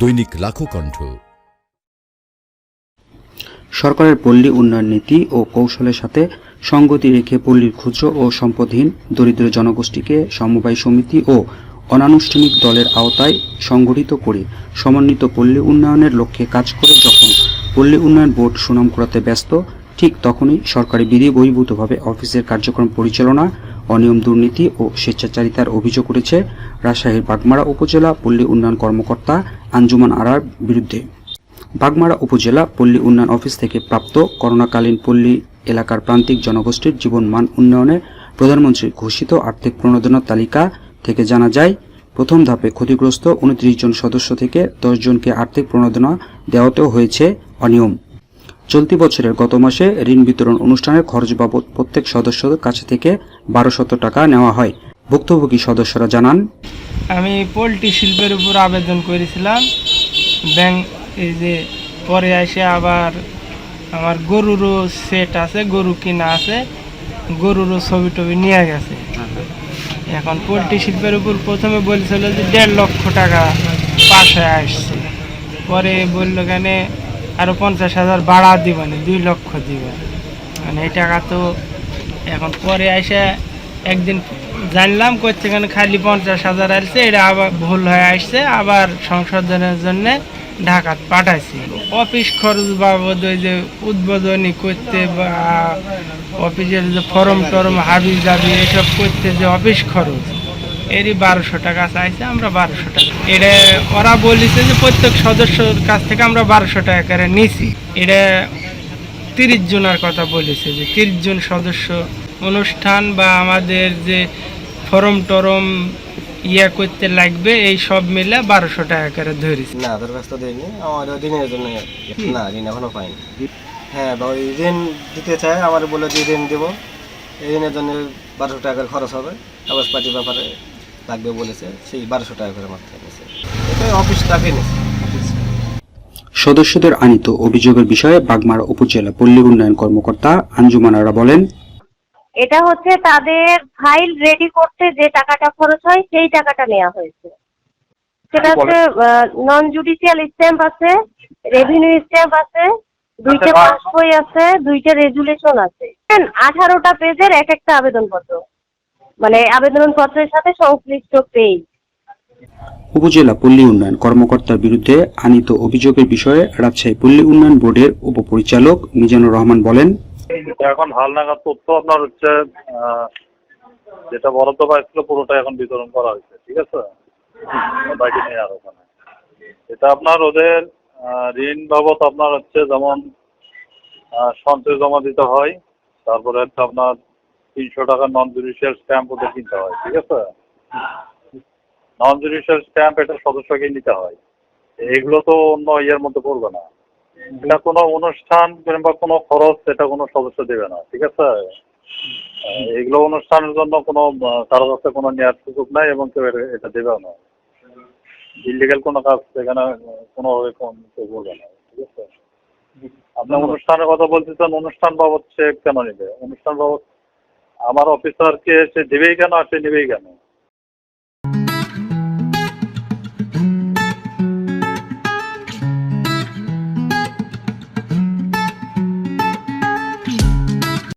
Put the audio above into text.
দৈনিক লাখো কণ্ঠ। সরকারের পল্লী উন্নয়ন নীতি ও কৌশলের সাথে সঙ্গতি রেখে পল্লীর ক্ষুদ্র ও সম্পদহীন দরিদ্র জনগোষ্ঠীকে সমবায় সমিতি ও অনানুষ্ঠানিক দলের আওতায় সংগঠিত করে সমন্বিত পল্লী উন্নয়নের লক্ষ্যে কাজ করে যখন পল্লী উন্নয়ন বোর্ড সুনাম কুড়াতে ব্যস্ত, ঠিক তখনই সরকারি বিধি বহির্ভূতভাবে অফিসের কার্যক্রম পরিচালনা, অনিয়ম, দুর্নীতি ও স্বেচ্ছাচারিতার অভিযোগ করেছে রাজশাহীর বাগমারা উপজেলা পল্লী উন্নয়ন কর্মকর্তা আঞ্জুমান আরার বিরুদ্ধে। বাগমারা উপজেলা পল্লী উন্নয়ন অফিস থেকে প্রাপ্ত করোনাকালীন পল্লী এলাকার প্রান্তিক জনগোষ্ঠীর জীবনমান উন্নয়নে প্রধানমন্ত্রীর ঘোষিত আর্থিক প্রণোদনার তালিকা থেকে জানা যায়, প্রথম ধাপে ক্ষতিগ্রস্ত 29 জন সদস্য থেকে 10 জনকে আর্থিক প্রণোদনা দেওয়াতেও হয়েছে অনিয়ম। চলতি বছরের গত মাসে ঋণ বিতরণ অনুষ্ঠানের খরচ বাবদ প্রত্যেক সদস্যদের কাছ থেকে 1200 টাকা নেওয়া হয়। ভুক্তভোগী সদস্যরা জানান, আমি পোলট্রি শিল্পের উপর আবেদন করেছিলাম ব্যাংক, এই যে পরে এসে আবার আমার গরুরও সেট আছে, গরু কিনা আছে, গরুরও ছবি টবি নিয়ে গেছে। এখন পোলট্রি শিল্পের উপর প্রথমে বলছিল যে 1.5 লক্ষ টাকা পাশে আসছে, পরে বললো কেন আরও 50,000 বাড়া দিবেন, 2 লক্ষ দিবেন। মানে এই টাকা তো এখন পরে এসে একদিন জানলাম করছে কেন খালি 50,000 আসছে, এটা আবার ভুল হয়ে আসছে, আবার সংশোধনের জন্যে ঢাকা পাঠাইছি। অফিস খরচ বাবদ ওই যে উদ্বোধনী করতে বা অফিসের যে ফর্ম টরম হাবি জাবি এসব করতে যে অফিস খরচ, এরই 1200 টাকা চাইছে, আমরা 1200 টাকা। এটা ওরা বলেছে যে প্রত্যেক সদস্যর কাছ থেকে আমরা 1200 টাকা করে নিছি। এটা 30 জনের কথা বলেছে যে 30 জন সদস্য অনুষ্ঠান বা আমাদের যে ফরম টরম করতে লাগবে, এই সব মিলে 1200 টাকা করে ধরেছি। না, দরখাস্ত দিইনি, আমার ঋণের জন্য। না, ঋণ এখনো পাইনি। হ্যাঁ, বা ওই ঋণ দিতে চায়, আমার বলে যে ঋণ দেবো, এই ঋণের জন্য 1200 টাকার খরচ হবে, কাগজপাতির ব্যাপারে লাগবে বলেছে, সেই 1200 টাকা করে মাত্র নিয়েছে। এটা অফিস টাকা নিয়েছে। সদস্যদের আনিত অভিযোগের বিষয়ে বাগমারা উপজেলা পল্লী উন্নয়ন কর্মকর্তা আঞ্জুমান আরা বলেন, এটা হচ্ছে তাদের ফাইল রেডি করতে যে টাকাটা খরচ হয় সেই টাকাটা নেওয়া হয়েছে। সেটা হচ্ছে নন জুডিশিয়াল স্ট্যাম্প আছে, রেভিনিউ স্ট্যাম্প আছে, 2টা পাসবই আছে, 2টা রেজুলেশন আছে, 18টা পেজের এক একটা আবেদনপত্র, মানে আবেদনপত্রের সাথে সংশ্লিষ্ট পেজ। উপজেলা পল্লী উন্নয়ন কর্মকর্তার বিরুদ্ধে আনিত অভিযোগের বিষয়ে রাজশাহী পল্লী উন্নয়ন বোর্ডের উপপরিচালক মিজানুর রহমান বলেন, এখন হালনাগাদ তথ্য আপনার হচ্ছে যেটা বরাদ্দ পাইছিল পুরোটা এখন বিতরণ করা হয়েছে, ঠিক আছে, বাইরে নিয়ে আর ওখানে এটা আপনার ওদের ঋণ বাবদ আপনার হচ্ছে যেমন সঞ্চয় জমা দিতে হয়, তারপরে হচ্ছে আপনার 300 টাকা নন জুডিশিয়াল স্ট্যাম্প ওদের কিনতে হয়, ঠিক আছে। নন জুডিশিয়াল স্ট্যাম্প এটা সদস্যকে নিতে হয়, এগুলো তো অন্য ইয়ের মধ্যে পড়বে না, এটা কোনো অনুষ্ঠান কিংবা কোনো খরচ এটা কোনো সদস্য দেবে না, ঠিক আছে। এগুলো অনুষ্ঠানের জন্য কোনো কারো কাছে কোনো নেওয়ার সুযোগ নাই এবং কেউ এটা দেবেও না। ইলিগাল কোনো কাজ এখানে কোনোভাবে কেউ বলবে না, ঠিক আছে। আপনি অনুষ্ঠানের কথা বলতেছেন, অনুষ্ঠান বাবদ সে কেন নেবে? অনুষ্ঠান বাবদ আমার অফিসারকে সে দেবেই কেন আর সে নেবেই কেন?